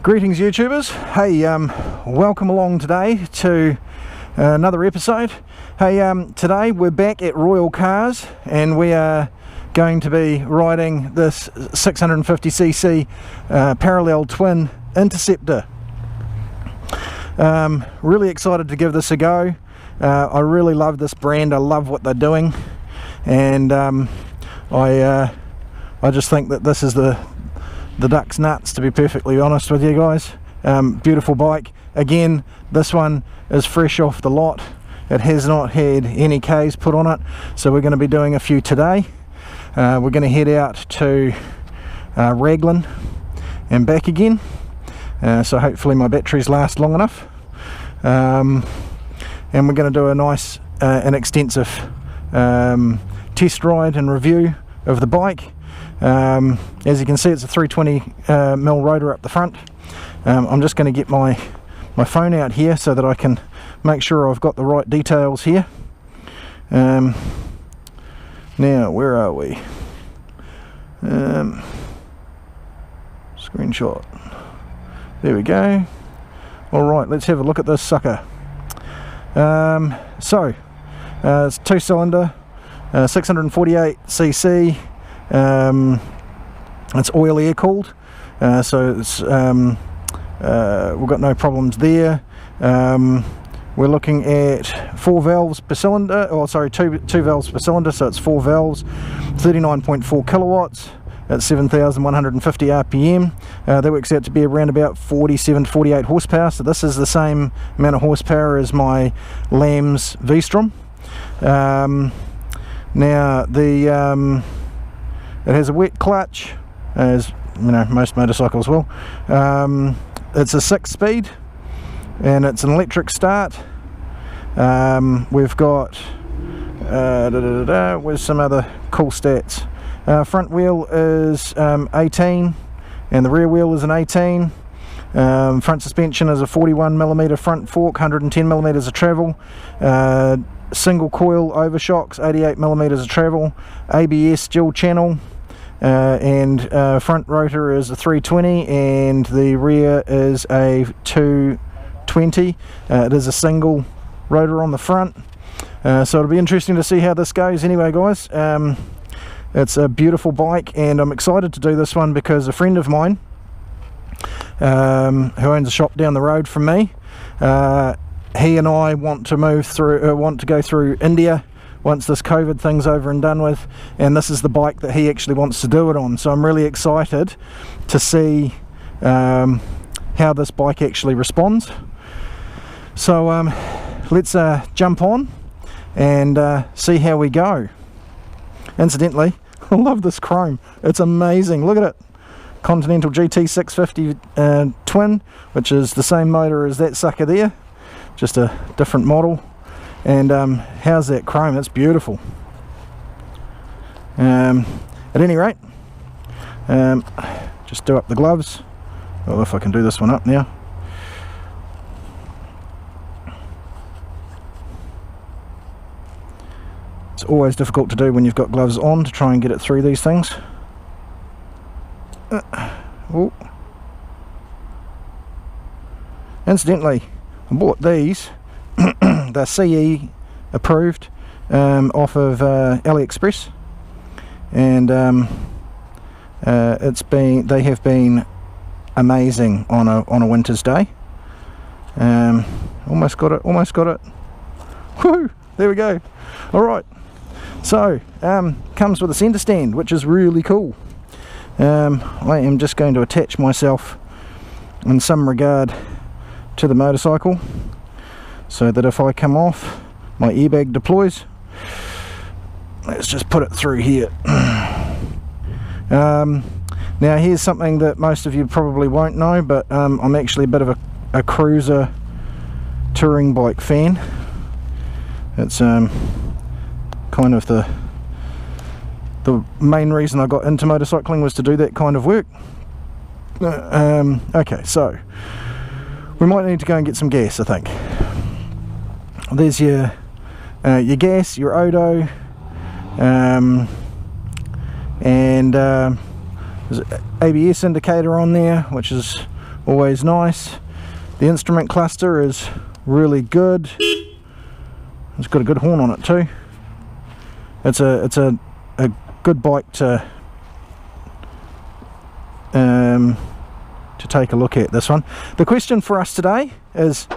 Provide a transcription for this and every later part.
Greetings YouTubers. Hey, welcome along today to another episode. Hey, today we're back at Royal Cars and we are going to be riding this 650cc parallel twin Interceptor. Really excited to give this a go. I really love this brand. I love what they're doing, and I just think that this is the duck's nuts, to be perfectly honest with you guys. Beautiful bike. Again, this one is fresh off the lot. It has not had any Ks put on it, so we're going to be doing a few today. We're going to head out to Raglan and back again, so hopefully my batteries last long enough, and we're going to do a nice and extensive test ride and review of the bike. As you can see, it's a 320mm rotor up the front. I'm just going to get my phone out here so that I can make sure I've got the right details here. Now, where are we? Screenshot. There we go. Alright, let's have a look at this sucker. It's 2-cylinder, 648cc. It's oil air cooled, so it's we've got no problems there. We're looking at 4 valves per cylinder, or sorry, two valves per cylinder, so it's 4 valves, 39.4 kilowatts at 7,150 rpm. That works out to be around about 47 to 48 horsepower, so this is the same amount of horsepower as my Lamb's V-Strom. Now it has a wet clutch, as you know most motorcycles will. It's a 6-speed and it's an electric start. We've got where's some other cool stats. Front wheel is 18 and the rear wheel is an 18. Front suspension is a 41mm front fork, 110mm of travel. Single coil overshocks, 88mm of travel. ABS dual channel. And front rotor is a 320 and the rear is a 220. It is a single rotor on the front, so it'll be interesting to see how this goes. Anyway guys, it's a beautiful bike and I'm excited to do this one because a friend of mine who owns a shop down the road from me, he and I want to go through India once this COVID thing's over and done with, and this is the bike that he actually wants to do it on, so I'm really excited to see how this bike actually responds. So let's jump on and see how we go. Incidentally, I love this chrome, it's amazing, look at it. Continental GT 650 twin, which is the same motor as that sucker there, just a different model. And how's that chrome? It's beautiful. At any rate, just do up the gloves. Well, if I can do this one up now. It's always difficult to do when you've got gloves on, to try and get it through these things. Oh. Incidentally, I bought these. They're CE approved off of AliExpress, and they have been amazing on a winter's day. Almost got it. Woo! There we go. All right. So comes with a centre stand, which is really cool. I am just going to attach myself in some regard to the motorcycle, so that if I come off, my airbag deploys. Let's just put it through here. Now here's something that most of you probably won't know, but I'm actually a bit of a cruiser touring bike fan. It's kind of the main reason I got into motorcycling was to do that kind of work. Okay, so we might need to go and get some gas, I think. There's your gas, your Odo, and there's an ABS indicator on there, which is always nice. The instrument cluster is really good. It's got a good horn on it too. It's a good bike to take a look at, this one. The question for us today is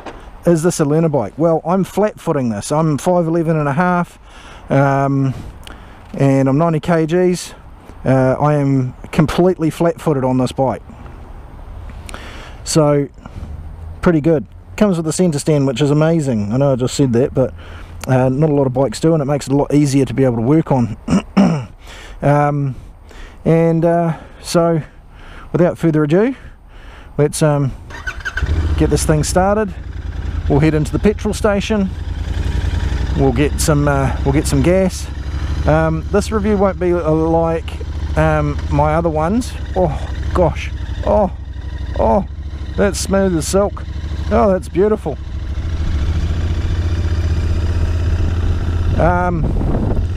this a learner bike? Well, I'm flat footing this. I'm 5'11 and a half, and I'm 90 kgs. I am completely flat footed on this bike, so pretty good. Comes with a centre stand, which is amazing. I know I just said that, but not a lot of bikes do, and it makes it a lot easier to be able to work on. So without further ado, let's get this thing started. We'll head into the petrol station. We'll get some gas. This review won't be like my other ones. Oh gosh, oh, that's smooth as silk. Oh, that's beautiful.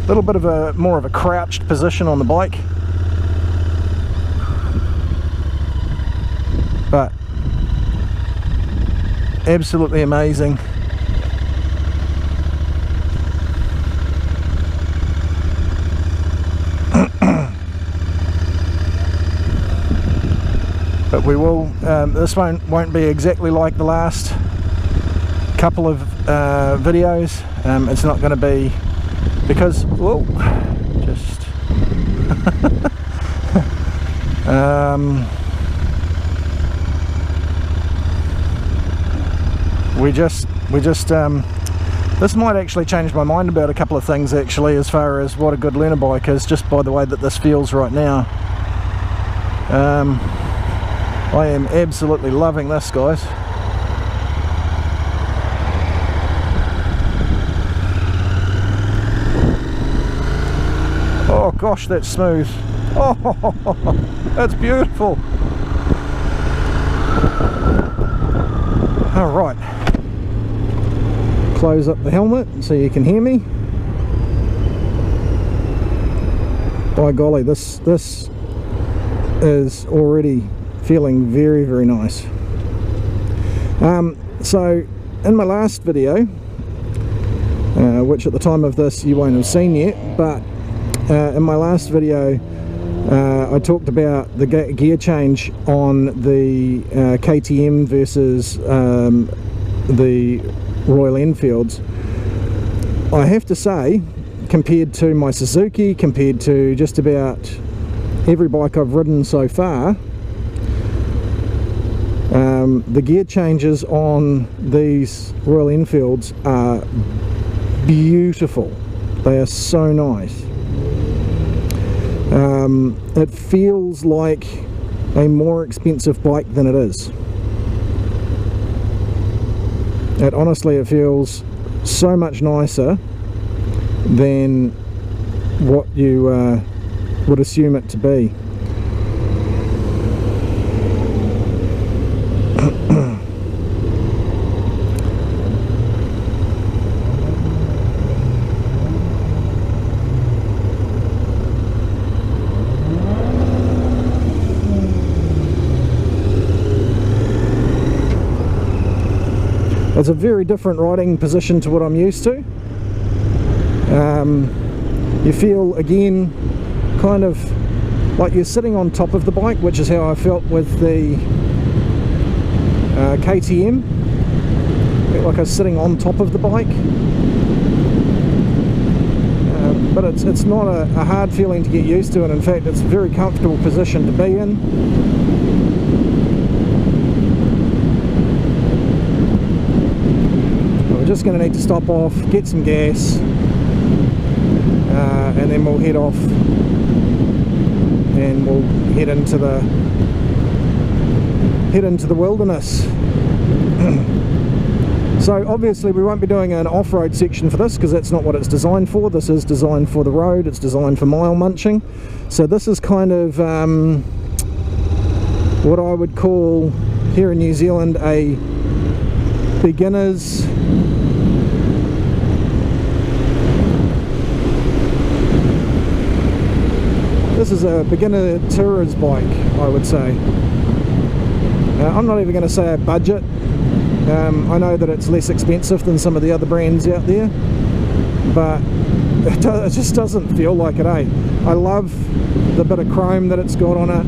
Little bit of more of a crouched position on the bike, but absolutely amazing. But we will, this won't be exactly like the last couple of videos. It's not going to be, because, whoa, just we just this might actually change my mind about a couple of things, actually, as far as what a good learner bike is, just by the way that this feels right now. I am absolutely loving this, guys. Oh gosh, that's smooth. Oh, that's beautiful. All right, close up the helmet so you can hear me. By golly, this is already feeling very, very nice. So in my last video, which at the time of this you won't have seen yet, but in my last video I talked about the gear change on the KTM versus the Royal Enfields. I have to say, compared to my Suzuki, compared to just about every bike I've ridden so far, the gear changes on these Royal Enfields are beautiful. They are so nice. It feels like a more expensive bike than it is. Honestly, it feels so much nicer than what you would assume it to be. It's a very different riding position to what I'm used to. You feel, again, kind of like you're sitting on top of the bike, which is how I felt with the KTM. Like I was sitting on top of the bike. But it's not a hard feeling to get used to, and in fact it's a very comfortable position to be in. We're just going to need to stop off, get some gas, and then we'll head off and we'll head into the wilderness. So obviously we won't be doing an off-road section for this, because that's not what it's designed for. This is designed for the road. It's designed for mile munching. So this is kind of what I would call here in New Zealand a beginner's This is a beginner tourer's bike, I would say. I'm not even going to say a budget. I know that it's less expensive than some of the other brands out there, but it just doesn't feel like it, eh? I love the bit of chrome that it's got on it.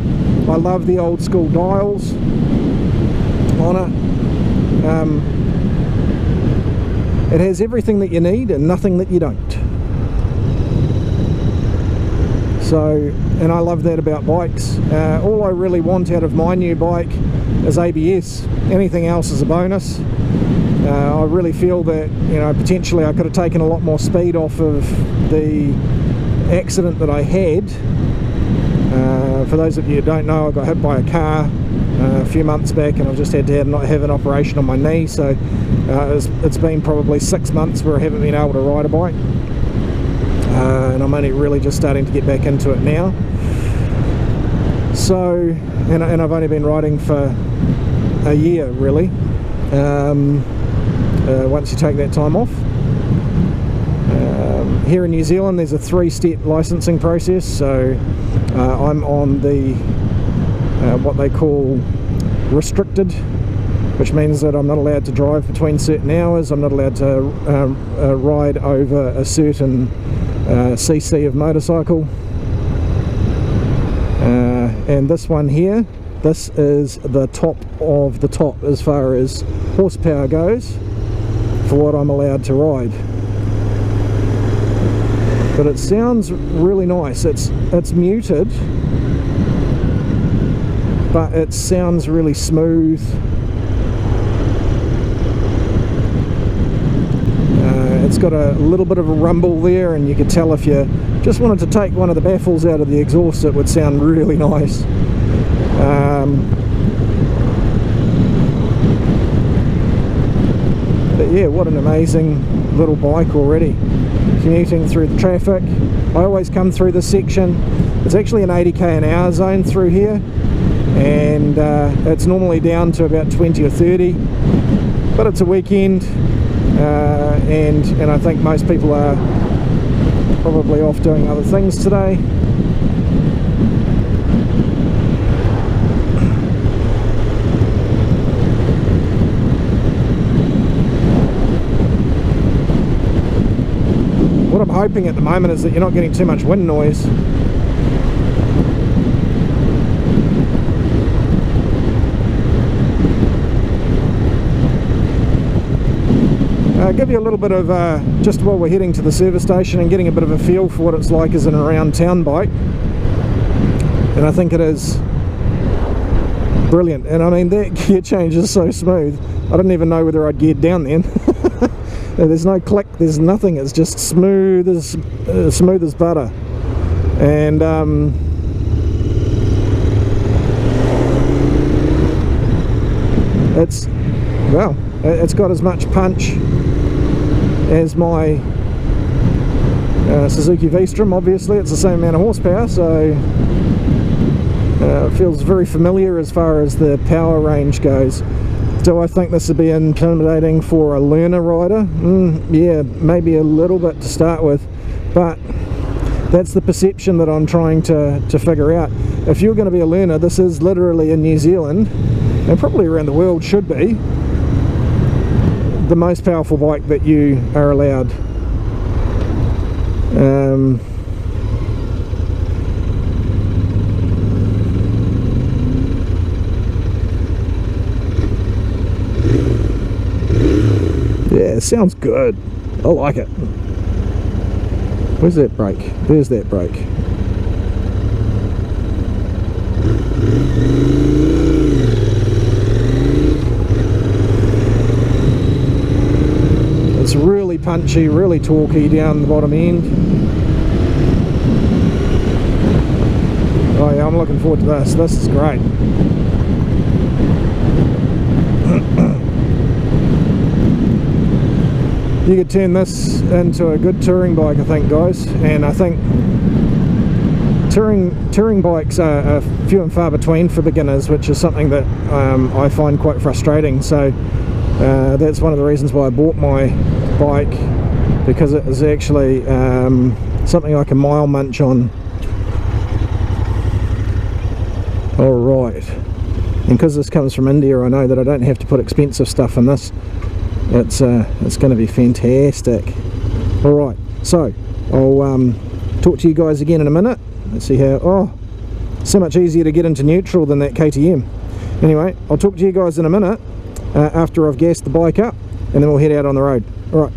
I love the old school dials on it. It has everything that you need and nothing that you don't. So, and I love that about bikes. All I really want out of my new bike is ABS. Anything else is a bonus. I really feel that, you know, potentially I could have taken a lot more speed off of the accident that I had. For those of you who don't know, I got hit by a car a few months back, and I've just had to have an operation on my knee, so it's been probably 6 months where I haven't been able to ride a bike, and I'm only really just starting to get back into it now. So, and I've only been riding for a year really, once you take that time off. Here in New Zealand there's a 3-step licensing process, so I'm on the what they call restricted, which means that I'm not allowed to drive between certain hours, I'm not allowed to ride over a certain cc of motorcycle, and this one here, this is the top of the top as far as horsepower goes for what I'm allowed to ride. But it sounds really nice. It's muted, but it sounds really smooth. It's got a little bit of a rumble there, and you could tell if you just wanted to take one of the baffles out of the exhaust, it would sound really nice. But yeah, what an amazing little bike already. Commuting through the traffic, I always come through this section. It's actually an 80k an hour zone through here, and it's normally down to about 20 or 30, but it's a weekend, and I think most people are probably off doing other things today. What I'm hoping at the moment is that you're not getting too much wind noise. Give you a little bit of, just while we're heading to the service station and getting a bit of a feel for what it's like as an around town bike. And I think it is brilliant. And I mean, that gear change is so smooth. I didn't even know whether I'd geared down then. There's no click, there's nothing, it's just smooth as butter. And it's got as much punch as my Suzuki V-Strom. Obviously it's the same amount of horsepower, so it feels very familiar as far as the power range goes. Do I think this would be intimidating for a learner rider? Yeah, maybe a little bit to start with, but that's the perception that I'm trying to figure out. If you're going to be a learner, this is literally in New Zealand, and probably around the world should be, the most powerful bike that you are allowed. Yeah, it sounds good. I like it. Where's that brake? There's that brake. It's really punchy, really torquey down the bottom end. Oh yeah, I'm looking forward to this. This is great. You could turn this into a good touring bike, I think, guys. And I think touring bikes are few and far between for beginners, which is something that I find quite frustrating. So that's one of the reasons why I bought my bike, because it is actually something I can mile munch on. Alright, and because this comes from India, I know that I don't have to put expensive stuff in this. It's going to be fantastic. Alright, so I'll talk to you guys again in a minute. Let's see how... oh, so much easier to get into neutral than that KTM. Anyway, I'll talk to you guys in a minute after I've gassed the bike up, and then we'll head out on the road. Alright.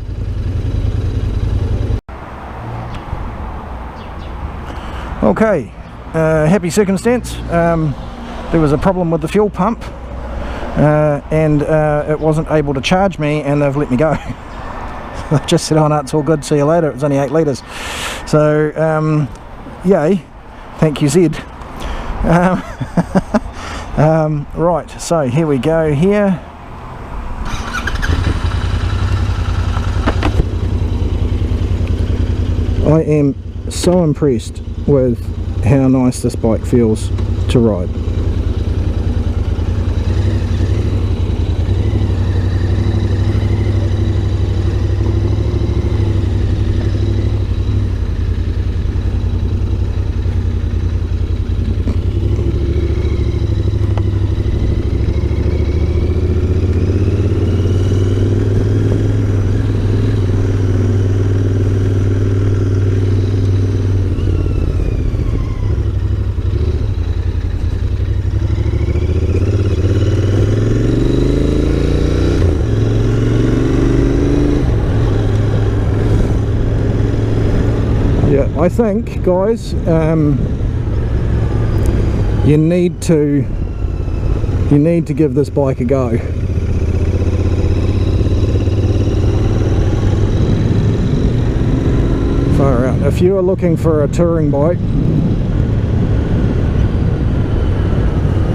Okay, happy circumstance. There was a problem with the fuel pump, and it wasn't able to charge me, and they've let me go. I just said, oh no, it's all good, see you later. It was only 8 litres. So, yay, thank you, Zed. Right, so here we go here. I am so impressed with how nice this bike feels to ride. I think, guys, you need to give this bike a go. Far out. If you are looking for a touring bike,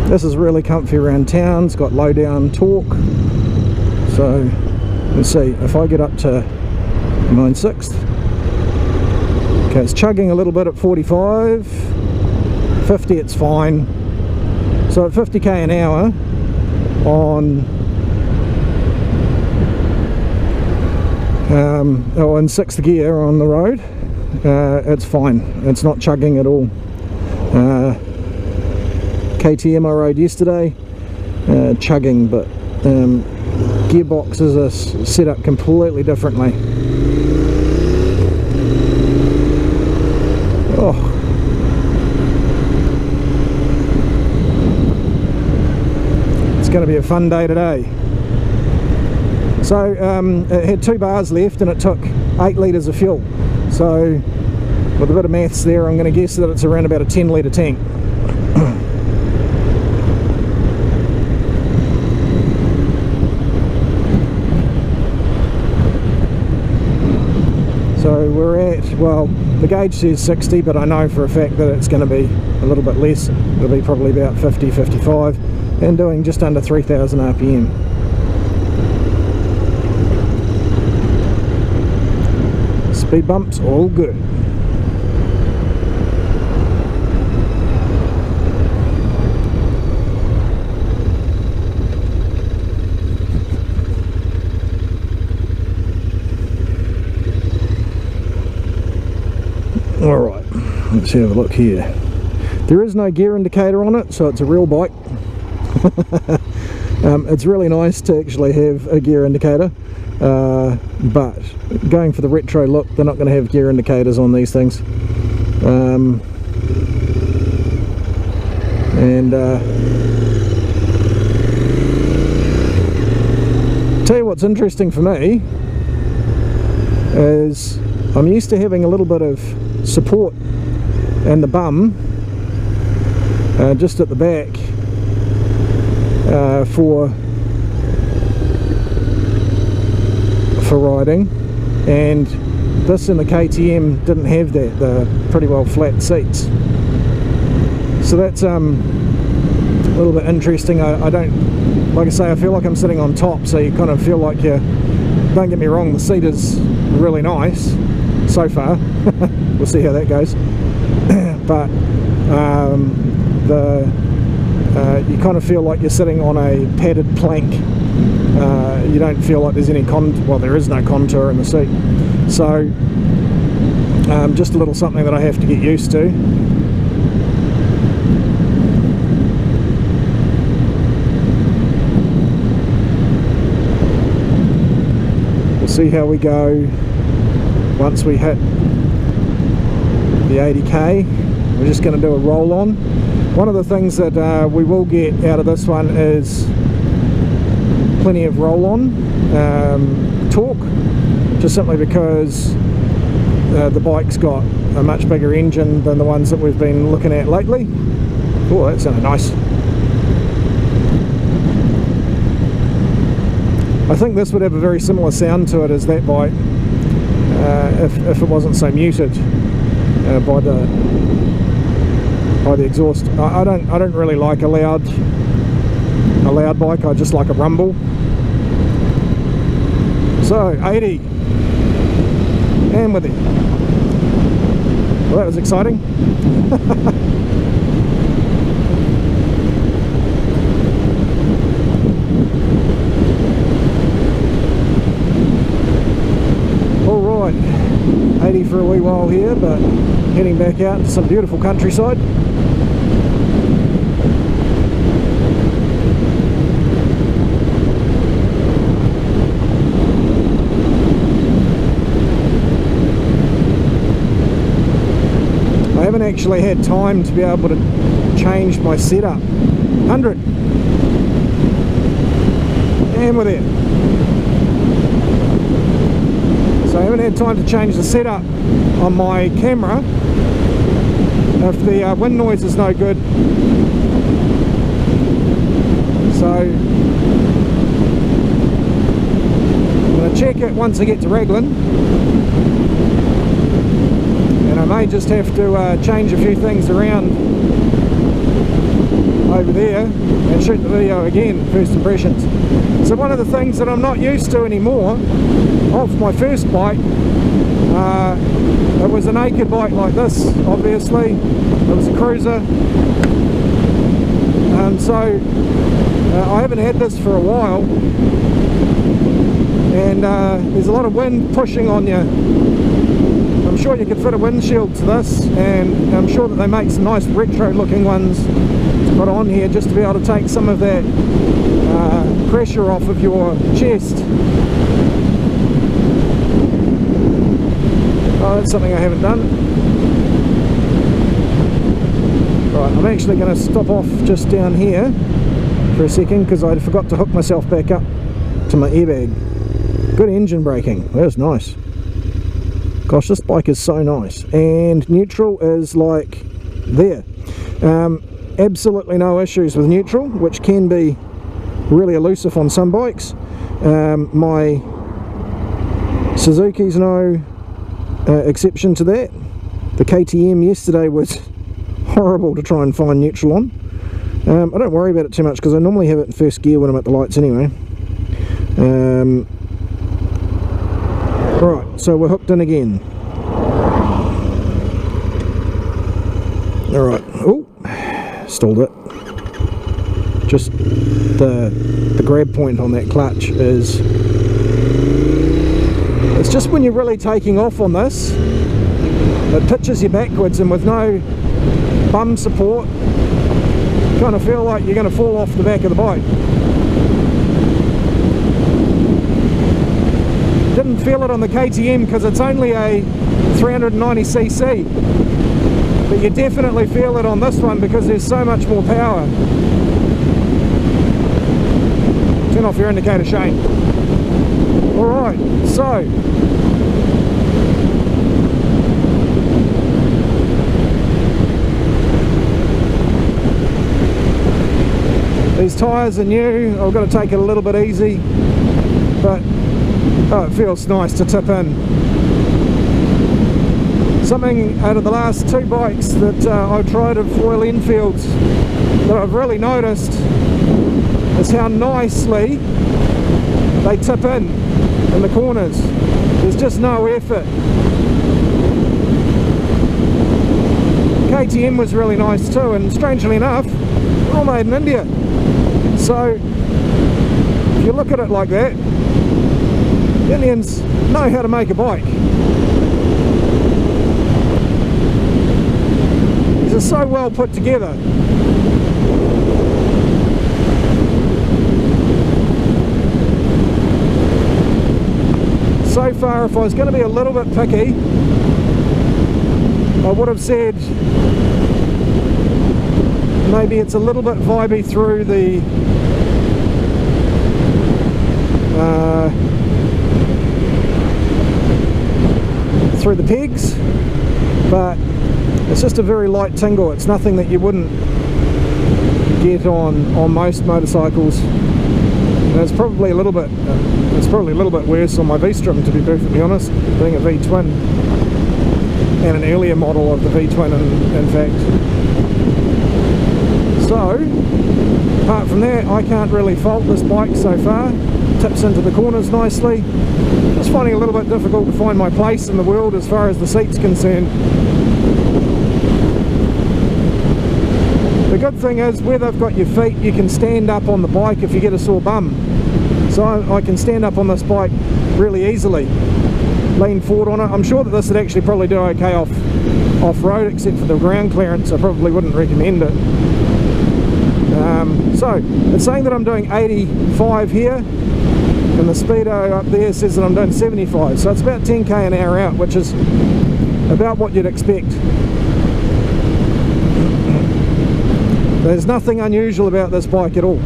this is really comfy around town. It's got low down torque. So let's see if I get up to 9/6. Okay, it's chugging a little bit at 45, 50 it's fine. So at 50k an hour in 6th gear on the road, it's fine. It's not chugging at all. KTM I rode yesterday, chugging, but gearboxes are set up completely differently. Oh. It's going to be a fun day today. So it had 2 bars left and it took 8 litres of fuel. So with a bit of maths there, I'm going to guess that it's around about a 10 litre tank. So we're at, well, the gauge says 60, but I know for a fact that it's going to be a little bit less. It'll be probably about 50, 55, and doing just under 3,000 RPM. Speed bumps, all good. Alright, let's have a look here. There is no gear indicator on it, so it's a real bike. It's really nice to actually have a gear indicator, but going for the retro look, they're not going to have gear indicators on these things. Tell you what's interesting for me is I'm used to having a little bit of support and the bum just at the back for riding, and this in the KTM didn't have that. They're pretty well flat seats, so that's a little bit interesting. I don't, like I say, I feel like I'm sitting on top, so you kind of feel like you, don't get me wrong, the seat is really nice so far. We'll see how that goes. But you kind of feel like you're sitting on a padded plank. You don't feel like there's any well, there is no contour in the seat. So just a little something that I have to get used to. see how we go once we hit the 80k. We're just going to do a roll on. One of the things that we will get out of this one is plenty of roll on torque, just simply because the bike's got a much bigger engine than the ones that we've been looking at lately. Oh, that sounded nice. I think this would have a very similar sound to it as that bike if it wasn't so muted by the exhaust. I don't really like a loud bike. I just like a rumble. So 80, and with it. Well, that was exciting. Alright, 80 for a wee while here, but heading back out to some beautiful countryside. I haven't actually had time to be able to change my setup. 100, and with it. So I haven't had time to change the setup on my camera. If the wind noise is no good, so I'm going to check it once I get to Raglan. And I may just have to change a few things around over there and shoot the video again, first impressions. So one of the things that I'm not used to anymore off my first bike, it was a naked bike like this, obviously. It was a cruiser. So I haven't had this for a while, and there's a lot of wind pushing on you. I'm sure you could fit a windshield to this, and I'm sure that they make some nice retro looking ones to put on here just to be able to take some of that pressure off of your chest. Oh, that's something I haven't done. Right, I'm actually going to stop off just down here for a second because I forgot to hook myself back up to my airbag. Good engine braking, that's nice. Gosh, this bike is so nice, and neutral is like there. Absolutely no issues with neutral, which can be really elusive on some bikes. My Suzuki's no exception to that. The KTM yesterday was horrible to try and find neutral on. I don't worry about it too much because I normally have it in first gear when I'm at the lights anyway. Right, so we're hooked in again. Alright, oh, stalled it. Just the grab point on that clutch is, it's just when you're really taking off on this, it pitches you backwards, and with no bum support, you kind of feel like you're going to fall off the back of the bike. Didn't feel it on the KTM because it's only a 390cc, but you definitely feel it on this one because there's so much more power. Turn off your indicator, Shane. Alright, so these tyres are new. I've got to take it a little bit easy, but oh, it feels nice to tip in. Something out of the last two bikes that I've tried of Royal Enfields that I've really noticed is how nicely they tip in the corners. There's just no effort. KTM was really nice too, and strangely enough, they're all made in India. So if you look at it like that, Indians know how to make a bike. These are so well put together. far, if I was going to be a little bit picky, I would have said maybe it's a little bit vibey through the pegs, but it's just a very light tingle. It's nothing that you wouldn't get on most motorcycles. And it's probably a little bit worse on my V-Strom, to be perfectly honest, being a V-twin and an earlier model of the V-twin in fact. So apart from that, I can't really fault this bike so far. Tips into the corners nicely. Just finding it a little bit difficult to find my place in the world as far as the seat's concerned. The good thing is, where they've got your feet, you can stand up on the bike if you get a sore bum. So I can stand up on this bike really easily, lean forward on it. I'm sure that this would actually probably do okay off-road, except for the ground clearance. I probably wouldn't recommend it. So it's saying that I'm doing 85 here, and the speedo up there says that I'm doing 75, so it's about 10k an hour out, which is about what you'd expect. There's nothing unusual about this bike at all.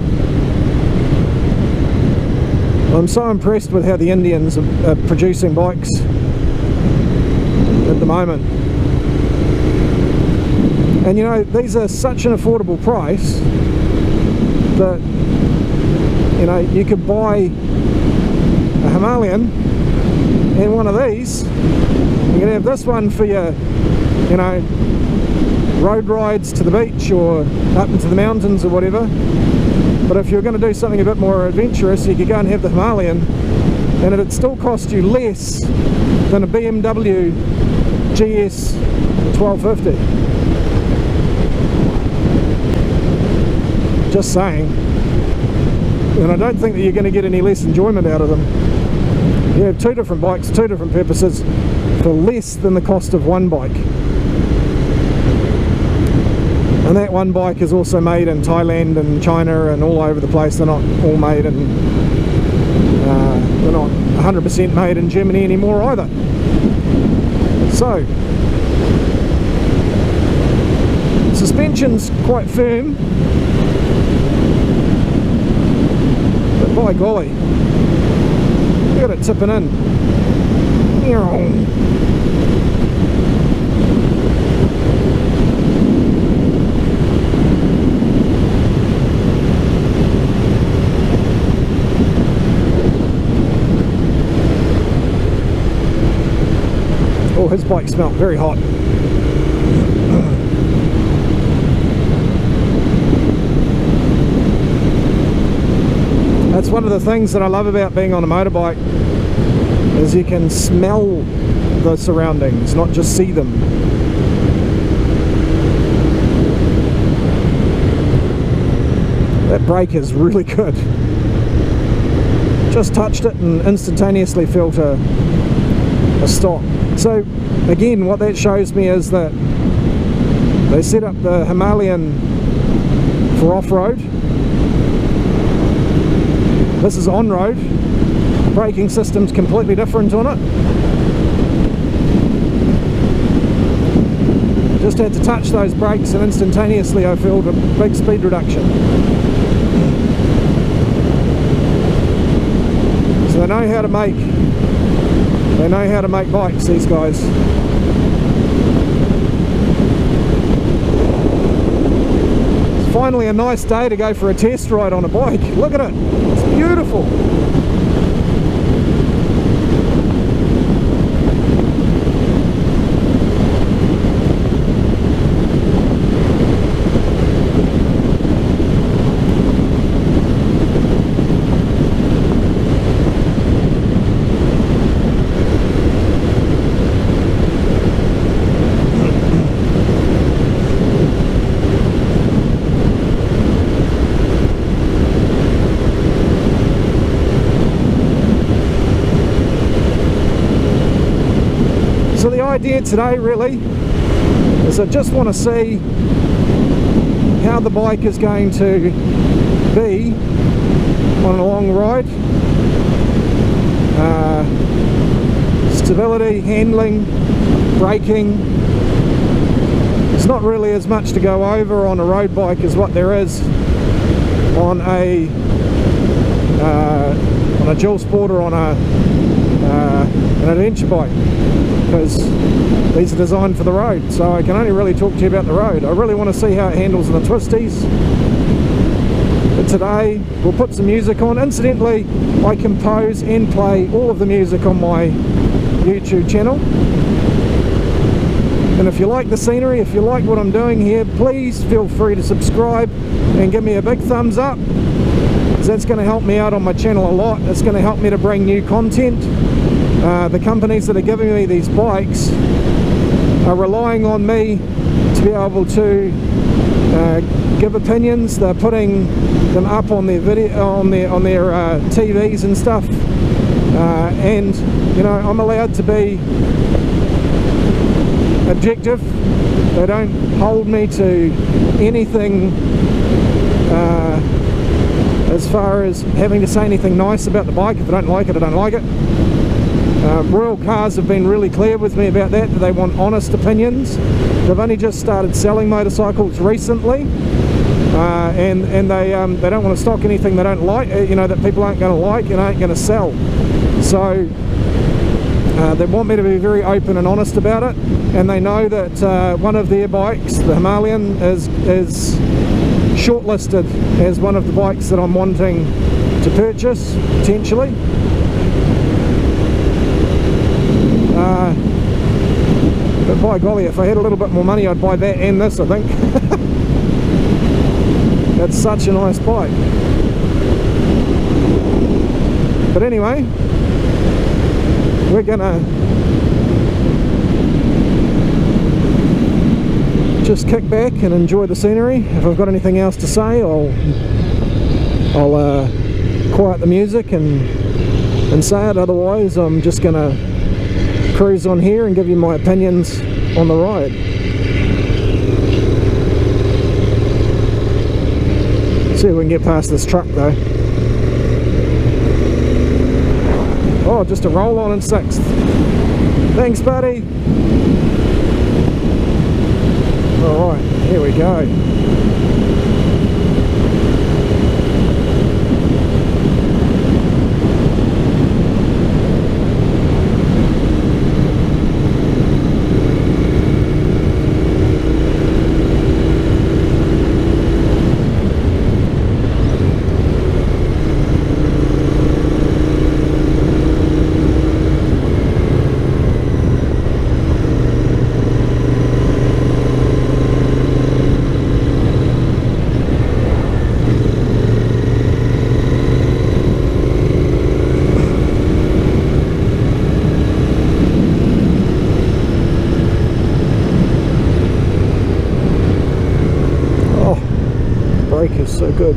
I'm so impressed with how the Indians are producing bikes at the moment. And you know, these are such an affordable price that, you know, you could buy a Himalayan and one of these. You could have this one for your, you know, road rides to the beach or up into the mountains or whatever. But if you're going to do something a bit more adventurous, you could go and have the Himalayan, and it'd still cost you less than a BMW GS 1250. Just saying. And I don't think that you're going to get any less enjoyment out of them. You have two different bikes, two different purposes, for less than the cost of one bike. And that one bike is also made in Thailand and China and all over the place. They're not all made in, they're not 100% made in Germany anymore either. So, suspension's quite firm, but by golly, look at it tipping in. Oh, his bike smelled very hot. That's one of the things that I love about being on a motorbike, is you can smell the surroundings, not just see them. That brake is really good. Just touched it and instantaneously felt a stop. So again, what that shows me is that they set up the Himalayan for off-road. This is on-road. Braking system's completely different on it. Just had to touch those brakes and instantaneously I felt a big speed reduction. So they know how to make bikes, these guys. It's finally a nice day to go for a test ride on a bike. Look at it, it's beautiful. So the idea today really is I just want to see how the bike is going to be on a long ride. Stability, handling, braking. There's not really as much to go over on a road bike as what there is on a dual sport or on an adventure bike, because these are designed for the road. So I can only really talk to you about the road. I really want to see how it handles in the twisties. But today we'll put some music on. Incidentally, I compose and play all of the music on my YouTube channel. And if you like the scenery, if you like what I'm doing here, please feel free to subscribe and give me a big thumbs up, because that's going to help me out on my channel a lot. It's going to help me to bring new content. The companies that are giving me these bikes are relying on me to be able to give opinions. They're putting them up on their video, on their TVs and stuff, and you know, I'm allowed to be objective. They don't hold me to anything as far as having to say anything nice about the bike. If I don't like it, I don't like it. Royal Cars have been really clear with me about that they want honest opinions. They've only just started selling motorcycles recently, and they don't want to stock anything they don't like, you know, that people aren't going to like and aren't going to sell. So they want me to be very open and honest about it, and they know that one of their bikes, the Himalayan, is shortlisted as one of the bikes that I'm wanting to purchase, potentially. But by golly, if I had a little bit more money, I'd buy that and this, I think. That's such a nice bike. But anyway, we're gonna just kick back and enjoy the scenery. If I've got anything else to say, I'll quiet the music and say it. Otherwise, I'm just gonna cruise on here and give you my opinions on the ride. See if we can get past this truck though. Oh, just a roll on in 6th. Thanks, buddy. Alright, here we go. So good.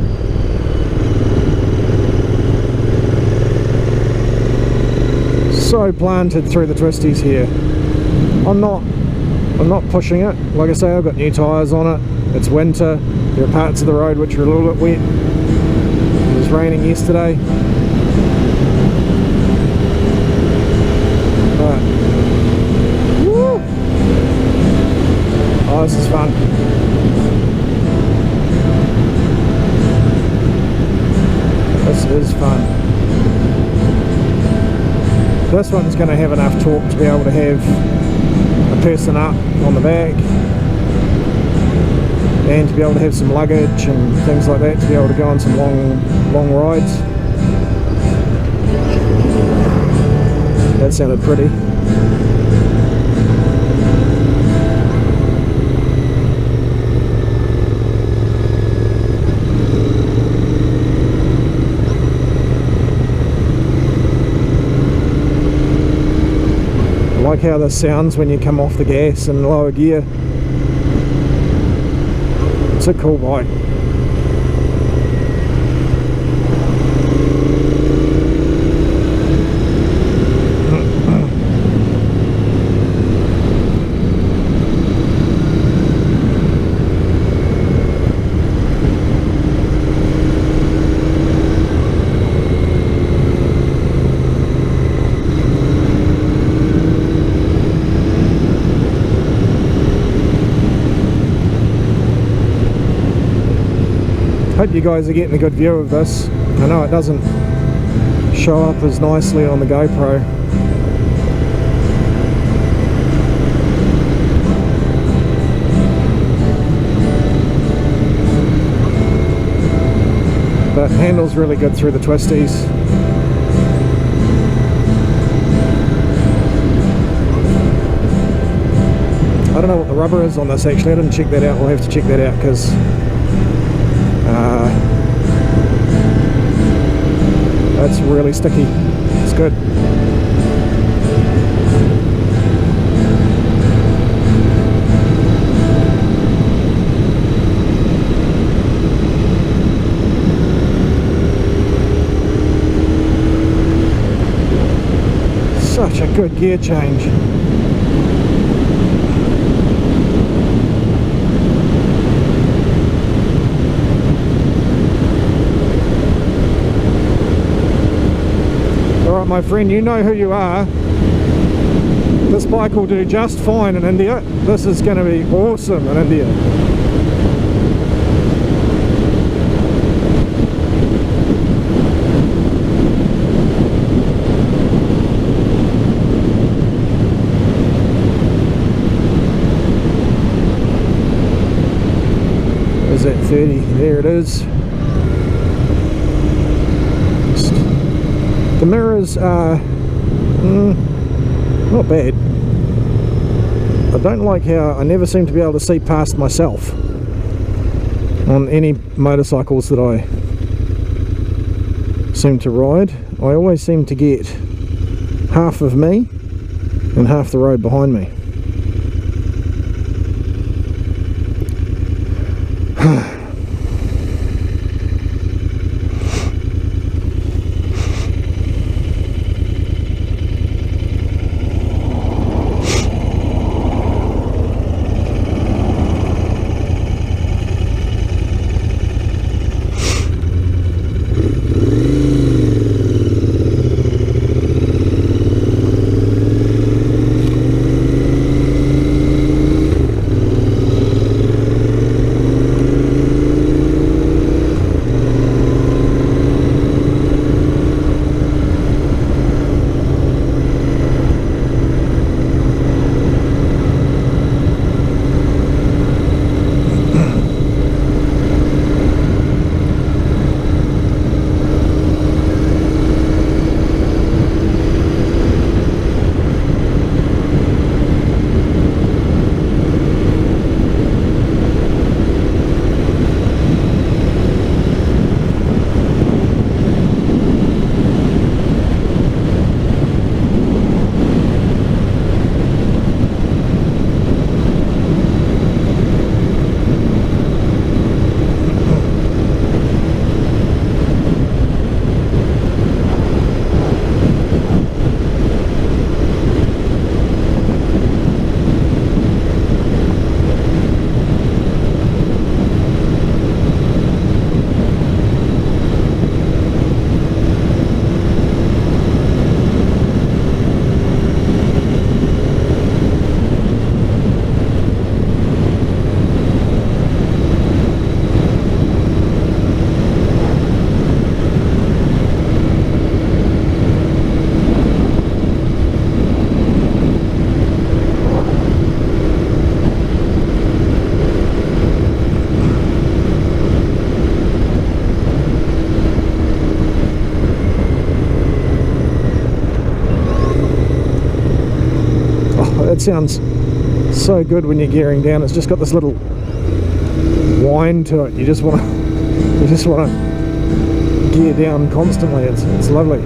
So planted through the twisties here. I'm not pushing it. Like I say, I've got new tyres on it. It's winter. There are parts of the road which are a little bit wet. It was raining yesterday. But woo! Oh, this is fun. This is fun. This one's going to have enough torque to be able to have a person up on the back, and to be able to have some luggage and things like that, to be able to go on some long rides. That sounded pretty. I like how this sounds when you come off the gas in lower gear. It's a cool bike. hope you guys are getting a good view of this. I know it doesn't show up as nicely on the GoPro. But handles really good through the twisties. I don't know what the rubber is on this actually, I didn't check that out. We'll have to check that out because that's really sticky. It's good. Such a good gear change. Alright my friend, you know who you are. This bike will do just fine in India. This is going to be awesome in India. Is that 30? There it is. The mirrors are not bad. I don't like how I never seem to be able to see past myself on any motorcycles that I seem to ride. I always seem to get half of me and half the road behind me. It sounds so good when you're gearing down. It's just got this little whine to it. You just want to gear down constantly. It's lovely.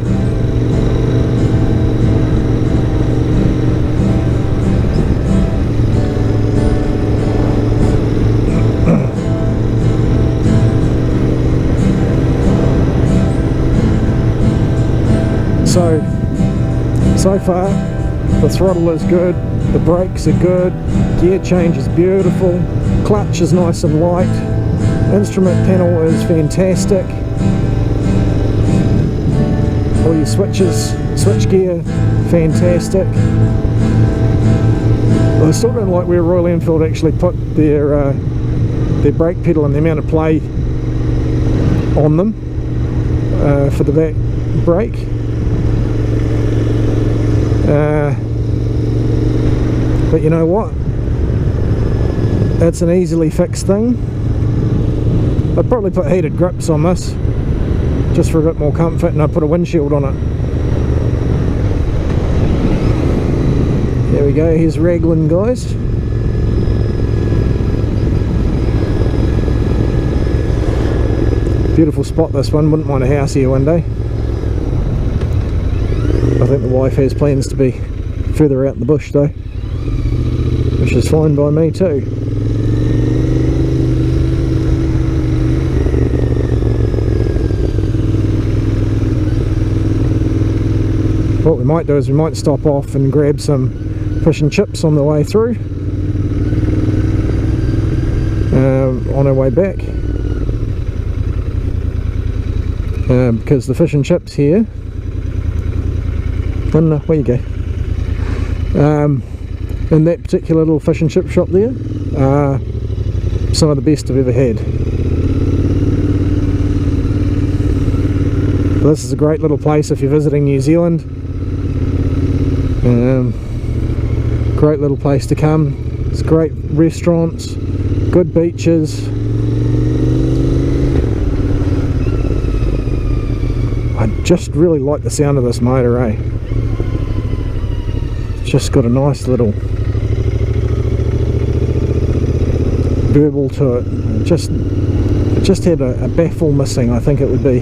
So far the throttle is good, the brakes are good, gear change is beautiful, clutch is nice and light, instrument panel is fantastic, all your switches, switch gear, fantastic. I still don't like where Royal Enfield actually put their brake pedal and the amount of play on them for the back brake. But you know what? That's an easily fixed thing. I'd probably put heated grips on this just for a bit more comfort, and I'd put a windshield on it. There we go, here's Raglan, guys. Beautiful spot, this one. Wouldn't mind a house here one day. I think the wife has plans to be further out in the bush though, which is fine by me too. What we might do is we might stop off and grab some fish and chips on the way through, on our way back, because the fish and chips here, where you go, in that particular little fish and chip shop there, are some of the best I've ever had. This is a great little place if you're visiting New Zealand. Great little place to come. It's great restaurants, good beaches. I just really like the sound of this motor, eh? It's just got a nice little burble to it. It just had a baffle missing. I think it would be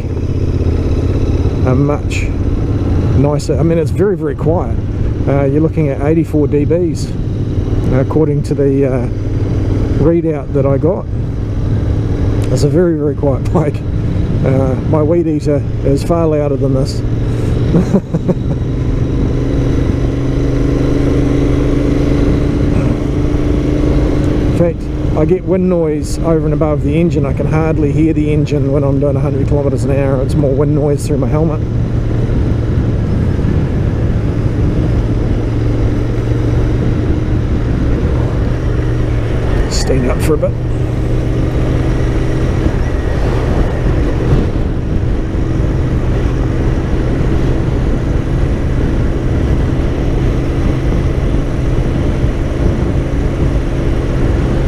a much nicer. I mean, it's very, very quiet. You're looking at 84 dBs according to the readout that I got. It's a very, very quiet bike. My weed eater is far louder than this. In fact, I get wind noise over and above the engine. I can hardly hear the engine when I'm doing 100 kilometers an hour. It's more wind noise through my helmet. Stand up for a bit.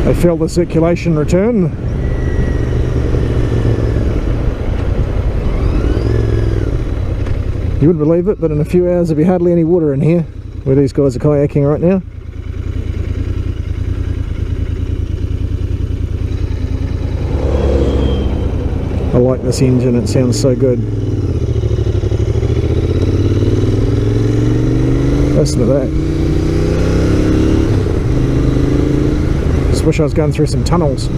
I feel the circulation return. You wouldn't believe it, but in a few hours there'll be hardly any water in here where these guys are kayaking right now. I like this engine, it sounds so good. Listen to that. Just wish I was going through some tunnels.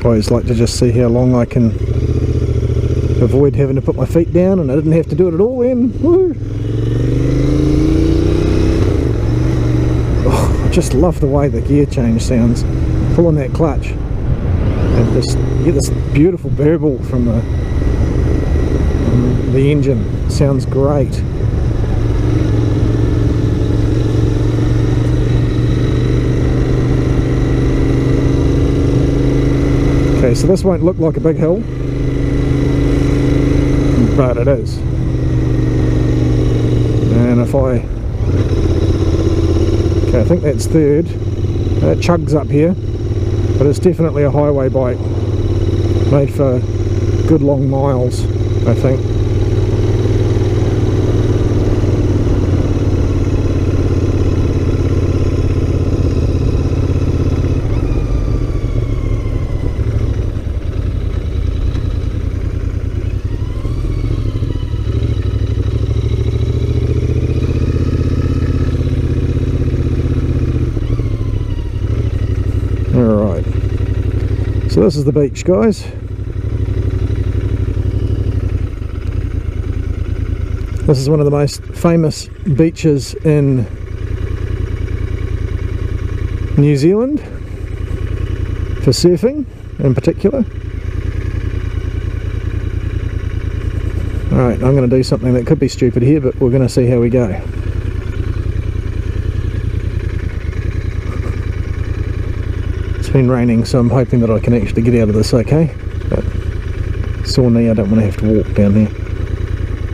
always like to just see how long I can avoid having to put my feet down, and I didn't have to do it at all then. Woo! Oh, I just love the way the gear change sounds. Pulling that clutch, and just you get this beautiful burble from the engine. Sounds great. Okay, so this won't look like a big hill, but it is. And if I think that's third. It chugs up here, but it's definitely a highway bike, made for good long miles, I think. Alright, so this is the beach, guys. This is one of the most famous beaches in New Zealand for surfing in particular. Alright, I'm going to do something that could be stupid here, but we're going to see how we go. It's been raining, so I'm hoping that I can actually get out of this okay, but sore knee, I don't want to have to walk down here.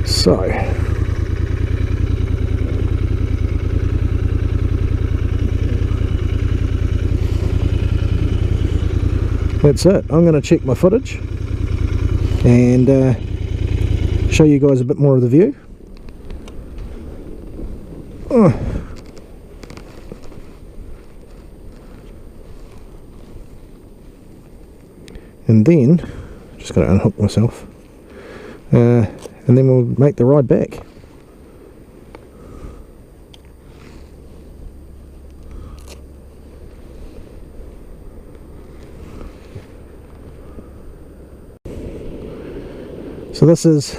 So that's it. I'm going to check my footage and show you guys a bit more of the view. And then, just got to unhook myself, and then we'll make the ride back. So this is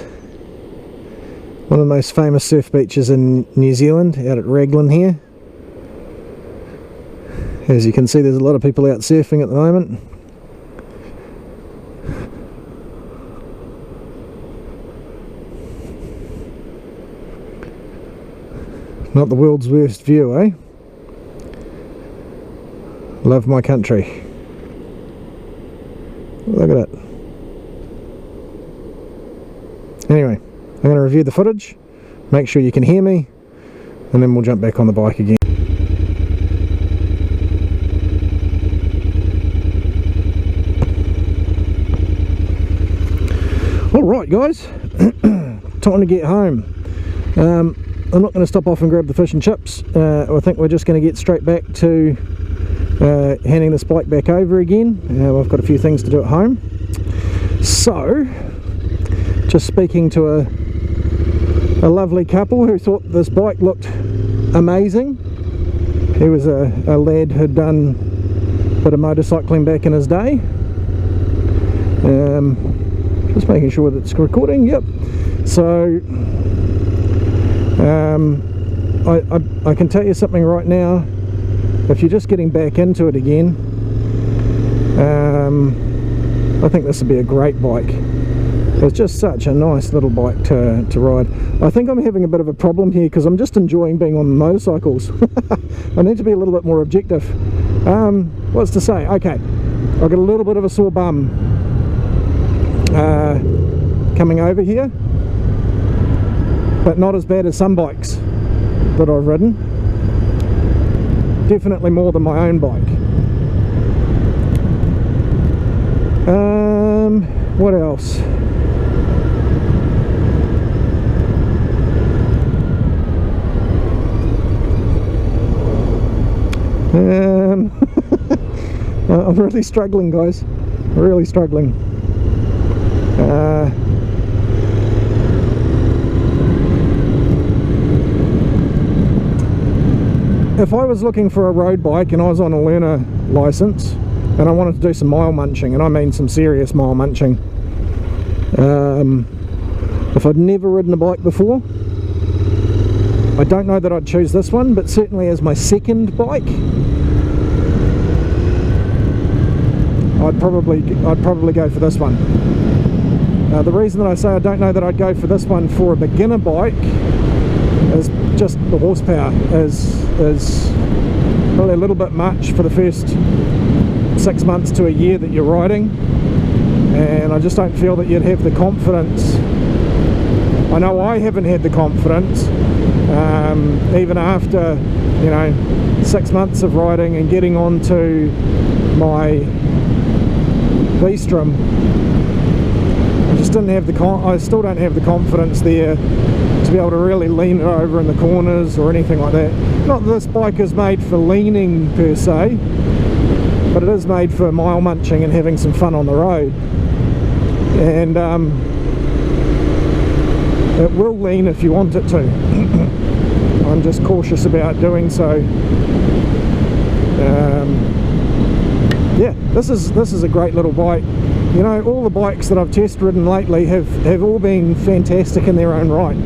one of the most famous surf beaches in New Zealand, out at Raglan here. As you can see, there's a lot of people out surfing at the moment. Not the world's worst view, eh? Love my country. Look at it. Anyway, I'm going to review the footage, make sure you can hear me, and then we'll jump back on the bike again. Alright guys, time to get home. I'm not going to stop off and grab the fish and chips. I think we're just going to get straight back to handing this bike back over again. I've got a few things to do at home. So, just speaking to a lovely couple who thought this bike looked amazing. He was a lad who'd done a bit of motorcycling back in his day. Just making sure that it's recording. Yep. So I can tell you something right now. If you're just getting back into it again, I think this would be a great bike. It's just such a nice little bike to ride. I think I'm having a bit of a problem here because I'm just enjoying being on motorcycles. I need to be a little bit more objective. What's to say? Okay, I've got a little bit of a sore bum coming over here, but not as bad as some bikes that I've ridden. Definitely more than my own bike. What else? I'm really struggling, guys. Really struggling. If I was looking for a road bike and I was on a learner license, and I wanted to do some mile munching, and I mean some serious mile munching. If I'd never ridden a bike before, I don't know that I'd choose this one, but certainly as my second bike, I'd probably go for this one. The reason that I say I don't know that I'd go for this one for a beginner bike is just the horsepower is probably a little bit much for the first 6 months to a year that you're riding, and I just don't feel that you'd have the confidence. I know I haven't had the confidence, even after, you know, 6 months of riding and getting onto my V-Strom. I just didn't have I still don't have the confidence there to be able to really lean it over in the corners or anything like that. Not that this bike is made for leaning per se, but it is made for mile munching and having some fun on the road. And it will lean if you want it to. I'm just cautious about doing so. Yeah, this is a great little bike. You know, all the bikes that I've test ridden lately have all been fantastic in their own right.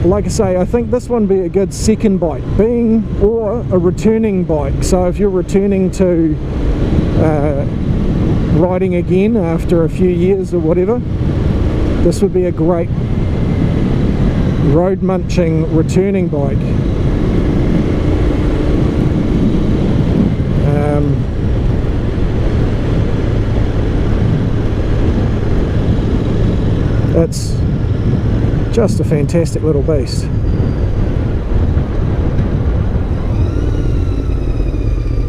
Like I say, I think this one would be a good second bike, or a returning bike. So if you're returning to riding again after a few years or whatever, this would be a great road munching returning bike. It's just a fantastic little beast.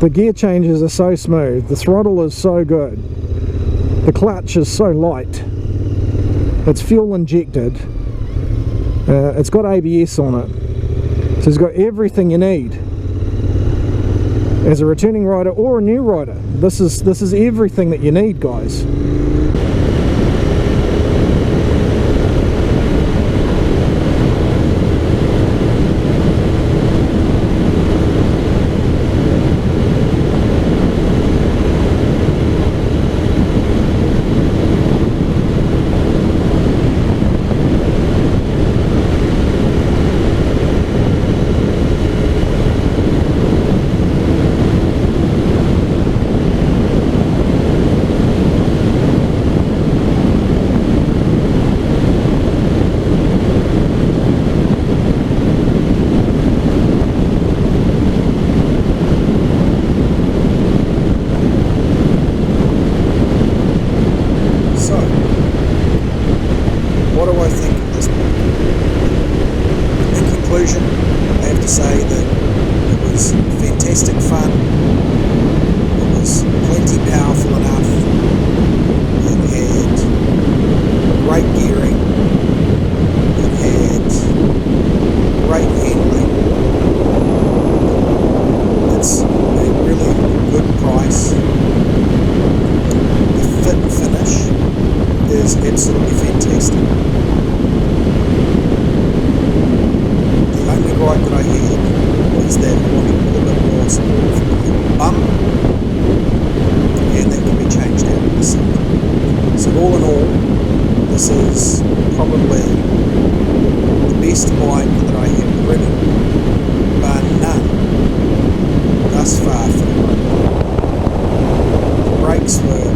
The gear changes are so smooth, the throttle is so good, the clutch is so light, it's fuel injected, it's got ABS on it, so it's got everything you need. As a returning rider or a new rider, this is everything that you need, guys. I have to say that it was fantastic fun. It was plenty powerful enough. It had great gearing. It had great handling. It's a really good price. The fit finish is absolutely fantastic. The gripe that I had was that I wanted a little bit more support from the bum, and that can be changed out in the seat. So all in all, this is probably the best bike that I have ridden, bar none, thus far for the road. The brakes were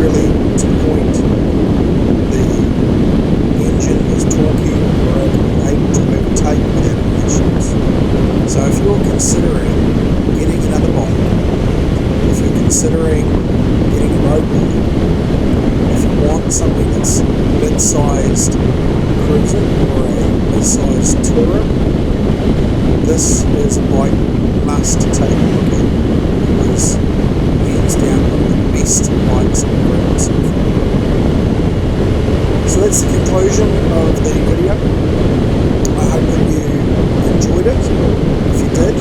really to the point. The engine was torquey, we were able to overtake without any issues. So if you're considering getting another bike, if you're considering getting a road bike, if you want something that's mid-sized cruiser or a mid-sized tourer, this is a bike you must take a look at. It is hands down one of the best bikes I've ridden so far. So that's the conclusion of the video. I hope that you enjoyed it. If you did,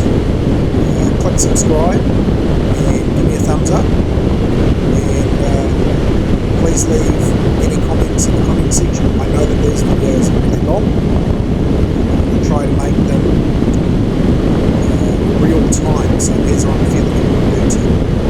click subscribe and give me a thumbs up. And please leave any comments in the comment section. I know that these videos are really long. I'll try to make them real time, so as I'm feeling it, I'll do you.